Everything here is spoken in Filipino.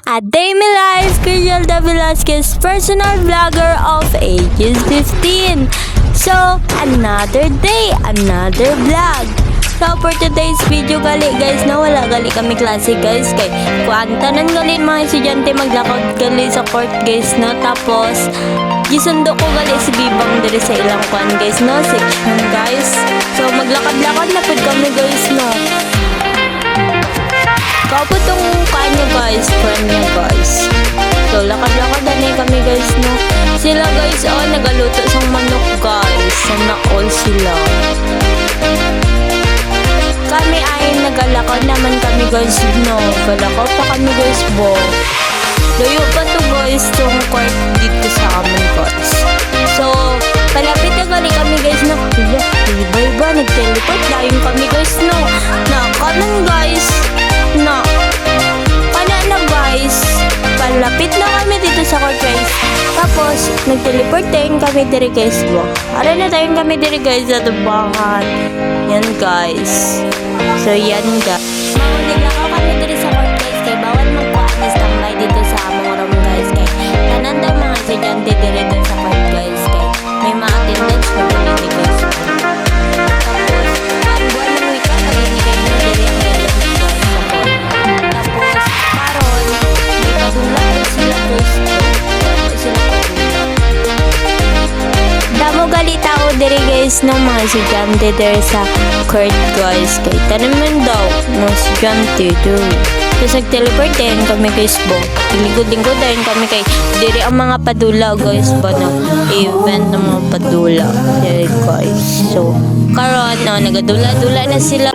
A Day My Life, Griselda Velasquez, personal vlogger of ages 15. So, another day, another vlog. So, for today's video gali guys, na wala gali kami klase guys. Kay kuantanan gali mga estudyante maglakad gali sa court guys, no? Tapos, gisundo ko gali si Bibang diri sa ilang kwan guys, no? Section guys. So, maglakad-lakad na pud kami guys, no? Kapo tong kanya guys, friend niya guys. So, lakad-lakad na kami guys, no? Sila guys, oh, nagaluto sa manok guys. Sana all sila. Kami ay nagalakad naman kami guys, no? Galakaw pa kami guys, bo. Layo pa to guys, tong court dito sa amin guys. So, palapit na gali kami guys, no? Iba-iba, nag-teleport dayon kami guys, no? Na, kanan guys. No. Na guys, palapit na kami dito sa court guys. Tapos, nag-teleport tayong kami diri guys. Ara na tayong kami diri guys sa tubangan. Yan guys. So, yan guys. Mamunilakaw kami diri sa court guys. Kaya bawal magpuanis tambay dito sa among room guys. Kaya tanan daw mga estudyante diri dito sa court guys. Kaya may mga attendance na dito guys. Tapos, ang buwan ng wika, pag-inigay mo diri ang meron guys sa court. Tapos, karon, may kagulat sila guys. Damo gali tao diri guys ng mga estudyante diri sa court guys. Kay tanaman daw ng estudyante diri. Tapos nag-teleport din kami guys bo. Lingkod-lingkod din kami kay diri ang mga padula guys ba na event ng mga padula diri guys. So karon no, nagadula-dula na sila